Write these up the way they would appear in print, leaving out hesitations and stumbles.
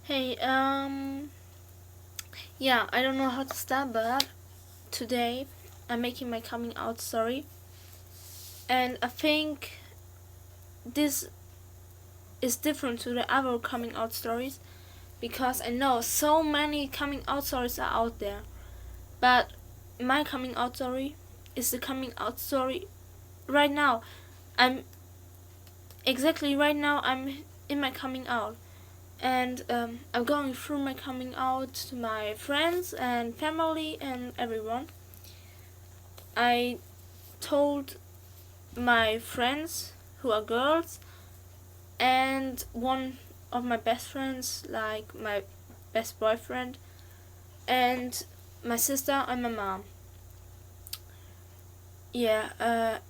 Hey, yeah, I don't know how to start, but today I'm making my coming out story, and I think this is different to the other coming out stories because I know so many coming out stories are out there, but my coming out story is the coming out story right now. I'm exactly right now, I'm in my coming out. And I'm going through my coming out to my friends and family and everyone. I told my friends who are girls and one of my best friends, like my best boyfriend, and my sister and my mom. Yeah,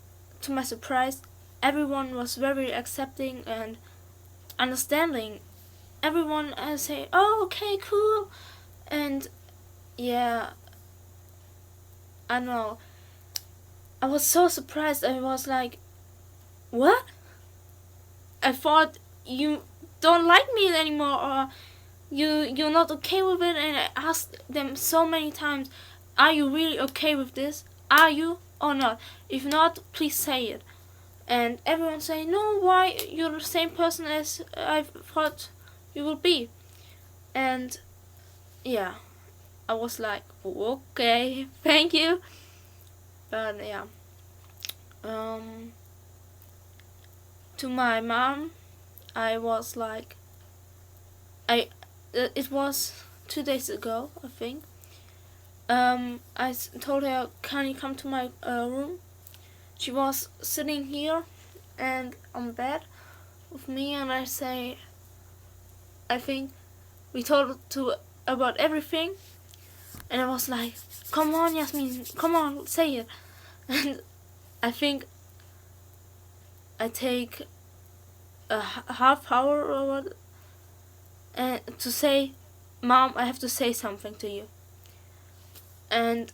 to my surprise, everyone was very accepting and understanding. Everyone say, "Oh, okay, cool," and yeah, I don't know. I was so surprised. I was like, "What?" I thought you don't like me anymore, or you're not okay with it. And I asked them so many times, "Are you really okay with this? Are you or not? If not, please say it." And everyone say, "No, why? You're the same person as I thought you would be." And yeah, I was like, "Okay, thank you." But yeah, um, to my mom, I was like, it was 2 days ago, I think. Told her, "Can you come to my room?" She was sitting here and on bed with me, and I think we talked to about everything, and I was like, "Come on, Yasmin, come on, say it." And I think I take a half hour or what, and to say, "Mom, I have to say something to you." And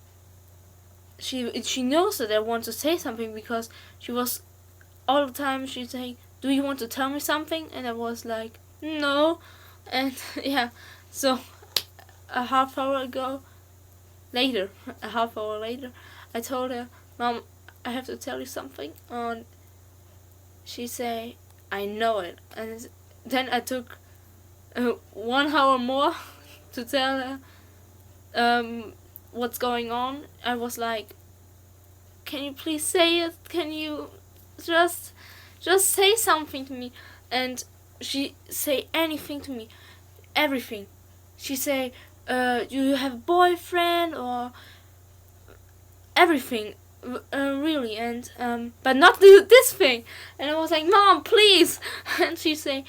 she knows that I want to say something because she was all the time she'd say, "Do you want to tell me something?" And I was like, "No." And yeah, so a half hour ago later a half hour later, I told her, "Mom, I have to tell you something." And she say, "I know it." And then I took 1 hour more to tell her what's going on. I was like, "Can you please say it? Can you just say something to me?" And she say anything to me, everything. She say, "Do you have a boyfriend?" or everything, really. And but not do this thing. And I was like, "Mom, please." And she say,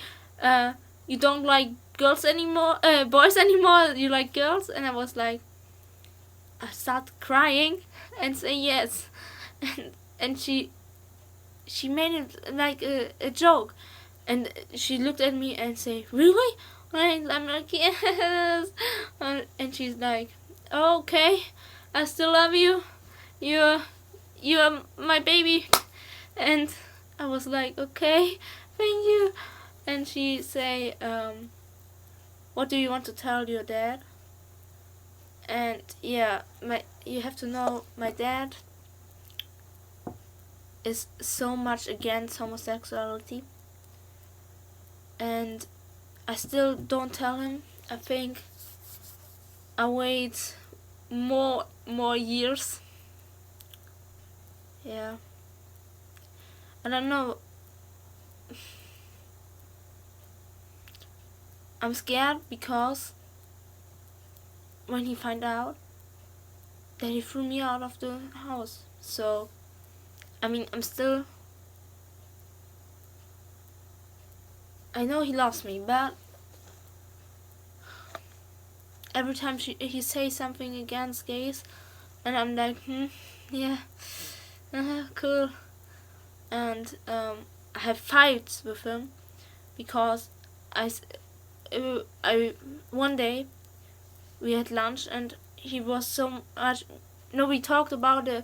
"You don't like girls anymore, boys anymore. You like girls?" And I was like, I start crying and say yes. And she made it like a joke, and she looked at me and say, "Really?" And I'm like, "Yes." And she's like, "Oh, okay, I still love you. You're you're my baby." And I was like, "Okay, thank you." And she say, "What do you want to tell your dad?" And yeah, you have to know, my dad is so much against homosexuality, and I still don't tell him. I think I wait more years. Yeah, I don't know. I'm scared because when he find out, then he threw me out of the house. So I mean, I know he loves me, but every time he says something against gays, and I'm like, yeah, cool. And I have fights with him because I, I one day we had lunch, and he was so much. No, we talked about the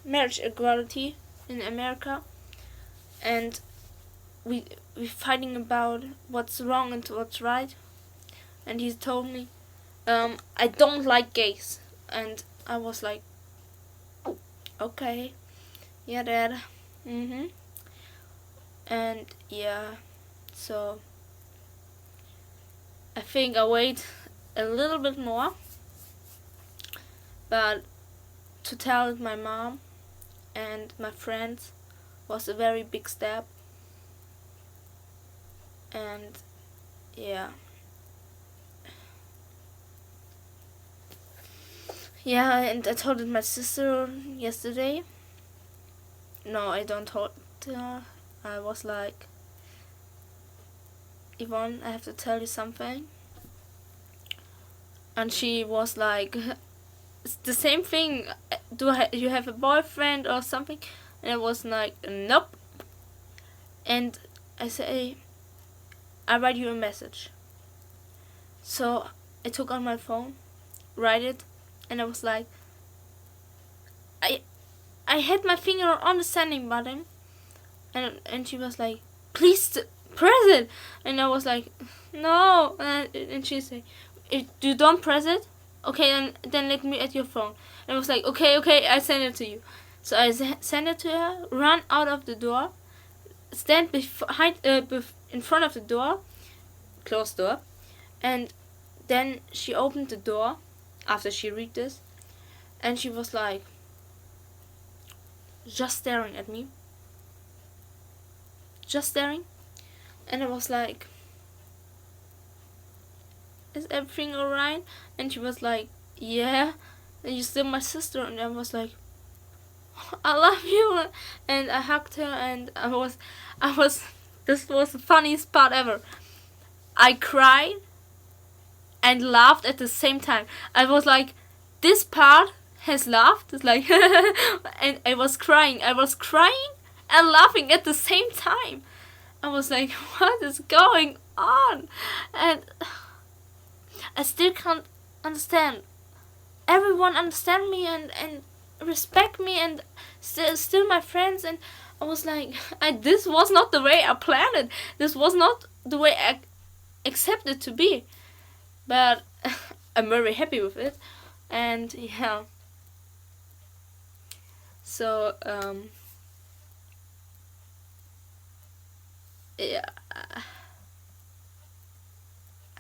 marriage equality in America, and we fighting about what's wrong and what's right. and he told me, I don't like gays. And I was like, okay, yeah, Dad. And yeah, so I think I wait a little bit more, but to tell my mom and my friends was a very big step. And yeah, and I told it my sister yesterday. No, I don't told her. I was like, Yvonne, I have to tell you something. And she was like, it's the same thing. You have a boyfriend or something? And I was like, nope. And I say, I write you a message. So I took on my phone, write it, and I was like, I had my finger on the sending button, and she was like, please press it. And I was like, no. And she said, if you don't press it, okay, then let me at your phone. And I was like, okay, I send it to you. So I sent it to her, run out of the door, stand behind, in front of the door, closed door, and then she opened the door after she read this, and she was like, just staring at me, just staring. And I was like, is everything alright? And she was like, yeah, and you're still my sister. And I was like, I love you. And I hugged her, and I was this was the funniest part ever. I cried and laughed at the same time. I was like, this part has laughed. It's like, and I was crying and laughing at the same time. I was like, what is going on? And I still can't understand. Everyone understand me and respect me, and still my friends. And I was like, this was not the way I planned it. This was not the way I accepted to be. But I'm very happy with it. And yeah. So yeah,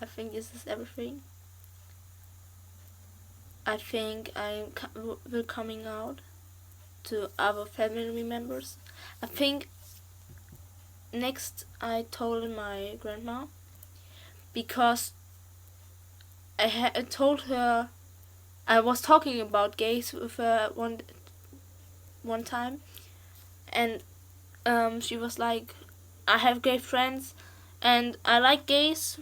I think this is everything. I think I will coming out to other family members. I think next I told my grandma, because I told her I was talking about gays with her one time, and she was like, I have gay friends and I like gays.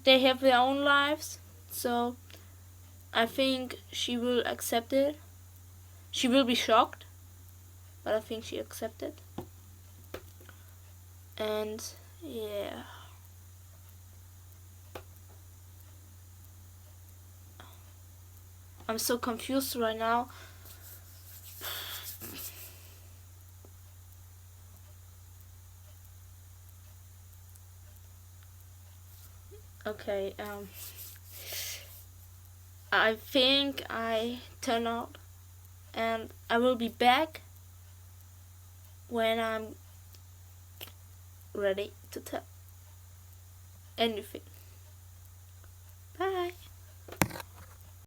They have their own lives, so I think she will accept it. She will be shocked, but I think she accepted. And yeah. I'm so confused right now. Okay, I think I turn out, and I will be back when I'm ready to tell anything.